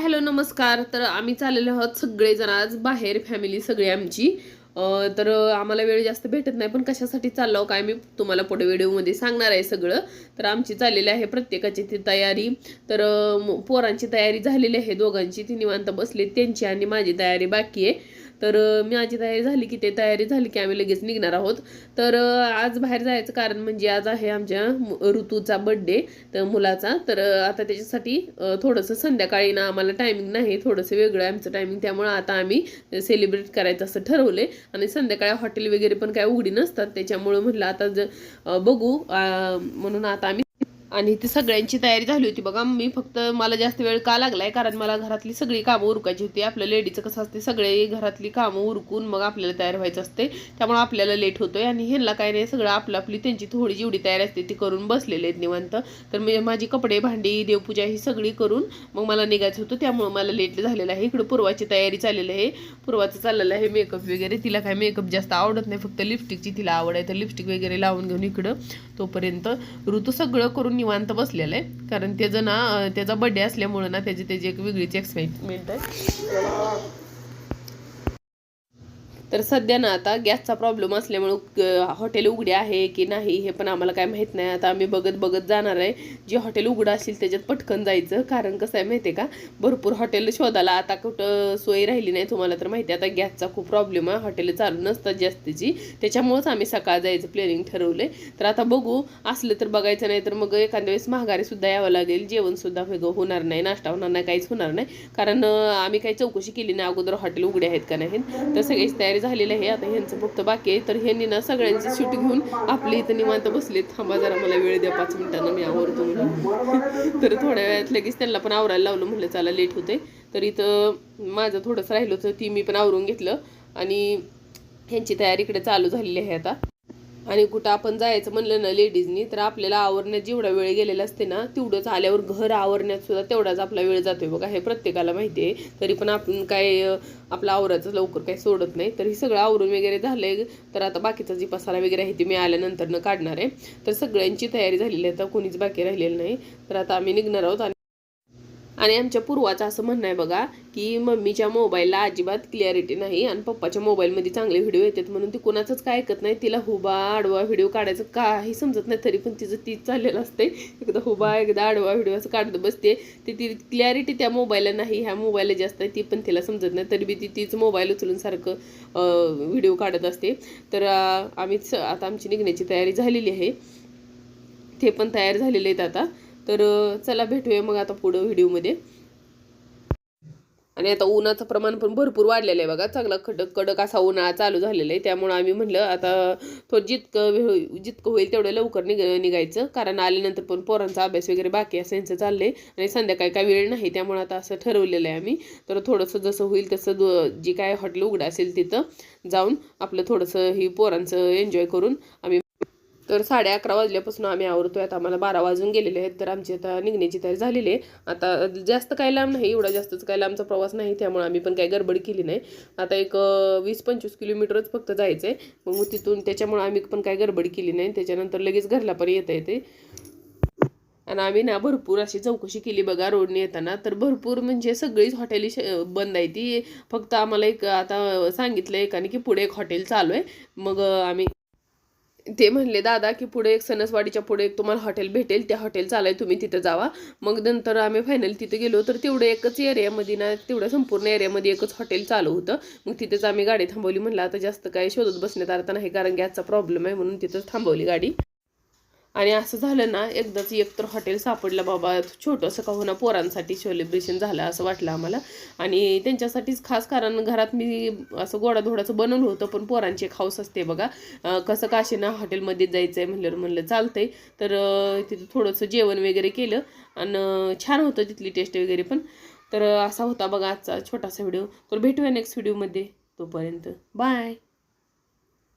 Hello नमस्कार. तर आम्ही चाललेलो आहोत सगळेजण आज बाहेर, फॅमिली सगळी आमची. तर आम्हाला वेळ जास्त भेटत नाही, पण कशासाठी चाललो काय मी तुम्हाला पुढे व्हिडिओमध्ये सांगणार आहे सगळं. तर आमची चाललेली आहे प्रत्येकाची ती तयारी. तर पोरांची तयारी झालेली आहे, दोघांची ती निवांत बसली, त्यांची आणि माझी तयारी बाकी आहे. तर माझी तयारी झाली की ते तयारी झाली की आम्ही लगेच निघणार आहोत. तर आज बाहेर जायचं कारण म्हणजे आज आहे आमच्या ऋतूचा बड्डे, तर मुलाचा. तर आता त्याच्यासाठी थोडंसं संध्याकाळी ना आम्हाला टायमिंग नाही, थोडंसं वेगळं आहे आमचं टायमिंग, त्यामुळे आता आम्ही सेलिब्रेट करायचं असं ठरवलंय. आणि संध्याकाळी हॉटेल वगैरे पण काय उघडी नसतात, त्याच्यामुळे म्हटलं आता बघू म्हणून आता आम्ही. आणि ती सगळ्यांची तयारी झाली होती बघा. मी फक्त मला जास्त वेळ का लागलाय कारण मला घरातली सगळी कामं उरकायची होती. आपल्या लेडीचं कसं असते, सगळे घरातली कामं उरकून मग आपल्याला तयार व्हायचं असते, त्यामुळे आपल्याला लेट होतोय. आणि ह्यांना काय नाही, सगळं आपली त्यांची थोडी जेवढी तयारी असते ती करून बसलेले आहेत निवांत. तर मी माझी कपडे भांडी देवपूजा ही सगळी करून मग मला निघायचं होतं, त्यामुळे मला लेट झालेलं आहे. इकडं पूर्वाची तयारी चाललेली आहे, पूर्वाचं चाललेलं आहे मेकअप वगैरे. तिला काय मेकअप जास्त आवडत नाही, फक्त लिपस्टिकची तिला आवड आहे, तर लिपस्टिक वगैरे लावून घेऊन इकडं तोपर्यंत ऋतू सगळं करून निवांत बसलेलं आहे. कारण त्याचं ना त्याचा बड्डे असल्यामुळे ना त्याची एक वेगळीच एक्साइटमेंट आहे. तर सध्या ना आता गॅसचा प्रॉब्लेम असल्यामुळे हॉटेल उघडे आहे की नाही हे पण आम्हाला काय माहीत नाही. आता आम्ही बघत बघत जाणार आहे. जे हॉटेल उघडं असेल त्याच्यात पटकन जायचं, कारण कसं आहे माहिती आहे का, भरपूर हॉटेल शोधायला आता कुठं सोय राहिली नाही. तुम्हाला तर माहिती आहे आता गॅसचा खूप प्रॉब्लेम आहे, हॉटेल चालू नसतात जास्तीची, त्याच्यामुळेच आम्ही सकाळ जायचं प्लॅनिंग ठरवलंय. तर आता बघू, असलं तर बघायचं, नाही तर मग एखाद्या वेळेस महागारी सुद्धा यावं लागेल, जेवणसुद्धा वेगळं होणार नाही, नाश्ता होणार नाही, काहीच होणार नाही. कारण आम्ही काही चौकशी केली नाही अगोदर हॉटेल उघडे आहेत का नाही. तर सगळीच तयारी झालेलं आहे, आता ह्यांचं फक्त बाकी आहे. तर ह्यांनी ना सगळ्यांची शूट घेऊन आपली इथं निवांत बसलेत. थांबा जरा मला वेळ द्या, 5 मिनिटांना मी आवरतो म्हणून. तर थोड्या वेळात लगेच त्यांना पण आवरायला लावलं, म्हणलं चला लेट होते. तर इथं माझं थोडंसं राहिलं होतं, ती मी पण आवरून घेतलं आणि ह्यांची तयारी इकडे चालू झालेली आहे आता. आणि कुठं आपण जायचं म्हणलं ना लेडीजनी, तर आपल्याला आवरण्यात जेवढा वेळ गेलेला असते ना, तेवढंच आल्यावर घर आवरण्यात सुद्धा तेवढाच आपला वेळ जातोय बघा, हे प्रत्येकाला माहिती आहे. तरी पण आपण काय आपलं आवरायचं लवकर काही सोडत नाही. तर हे सगळं आवरून वगैरे झालंय. तर आता बाकीचा जी पसारा वगैरे आहे ती मी आल्यानंतर न काढणार आहे. तर सगळ्यांची तयारी झालेली आहे, तर कोणीच बाकी राहिलेलं नाही. तर आता आम्ही निघणार आहोत. आणि आमच्या पूर्वाचं असं म्हणणं आहे बघा की मम्मीच्या मोबाईलला अजिबात क्लिअरिटी नाही आणि पप्पाच्या मोबाईलमध्ये चांगले व्हिडिओ येतात, म्हणून ती कोणाचंच काय ऐकत नाही. तिला हुबा आडवा व्हिडिओ काढायचं काही समजत नाही, तरी पण तिचं तीच चाललेलं असते, एकदा हुबा एकदा आडवा व्हिडिओ असं काढत बसते. ती क्लॅरिटी त्या मोबाईलला नाही, ह्या मोबाईलला जास्त आहे, ती पण तिला समजत नाही, तरी बी तीच मोबाईल उचलून सारखं व्हिडिओ काढत असते. तर आम्हीच आता आमची निघण्याची तयारी झालेली आहे, ते पण तयार झालेले आहेत आता. तर चला भेटूया मग आता पुढं व्हिडिओमध्ये. आणि आता उन्हाचं प्रमाण पण भरपूर वाढलेलं आहे बघा, चांगला कडक असा उन्हाळा चालू झालेला आहे. त्यामुळे आम्ही म्हटलं आता थोडं जितकं होईल तेवढं लवकर निघायचं, कारण आल्यानंतर पण पोरांचा अभ्यास वगैरे बाकी असं यांचं चाललंय आणि संध्याकाळी काय वेळ नाही, त्यामुळे आता असं ठरवलेलं आहे आम्ही. तर थोडंसं जसं होईल तसं जी काय हॉटेल उघडं असेल तिथं जाऊन आपलं थोडंसं ही पोरांचं एन्जॉय करून आम्ही. तर 11:30 वाजल्यापासून आम्ही आवरतोय, आता आम्हाला 12 वाजून गेलेले आहेत. तर आमची आता निघण्याची तयारी झालेली आहे. आता जास्त काय लांब नाही, एवढा जास्तच काय लांबचा प्रवास नाही, त्यामुळे आम्ही पण काही गडबड केली नाही. आता एक 20-25 किलोमीटरच फक्त जायचं आहे, मग तिथून त्याच्यामुळे आम्ही पण काही गडबड केली नाही. त्याच्यानंतर लगेच घरला पण येता येते. आणि आम्ही ना भरपूर अशी चौकशी केली बघा रोडने येताना, तर भरपूर म्हणजे सगळीच हॉटेली बंद आहे. ती फक्त आम्हाला एक आता सांगितलं एकाने की पुढे एक हॉटेल चालू आहे. मग आम्ही ते म्हणले दादा की पुढे एक सणसवाडीच्या पुढे एक तुम्हाला हॉटेल भेटेल, त्या हॉटेल चालू आहे, तुम्ही तिथं जावा. मग नंतर आम्ही फायनल तिथे गेलो, तर तेवढं एकच एरियामध्ये ना, तेवढ्या संपूर्ण एरियामध्ये एकच हॉटेल चालू होतं. मग तिथेच आम्ही गाडी थांबवली. म्हणलं आता जास्त काय शोधत बसण्यात अर्थ नाही, कारण गॅसचा प्रॉब्लेम आहे, म्हणून तिथंच थांबवली गाडी. आणि असं झालं ना, एकदाच एकतर हॉटेल सापडलं बाबा, छोटंसं का होईना पोरांसाठी सेलिब्रेशन झालं असं वाटलं आम्हाला. आणि त्यांच्यासाठीच खास, कारण घरात मी असं गोडाधोडाचं बनवलं होतं, पण पोरांची एक हौस असते बघा, कसं काशी ना हॉटेलमध्ये जायचं आहे म्हणलं चालतंय. तर तिथं थोडंसं जेवण वगैरे केलं आणि छान होतं तिथली टेस्ट वगैरे पण. तर असा होता बघा आजचा छोटासा व्हिडिओ. तर भेटूया नेक्स्ट व्हिडिओमध्ये, तोपर्यंत बाय.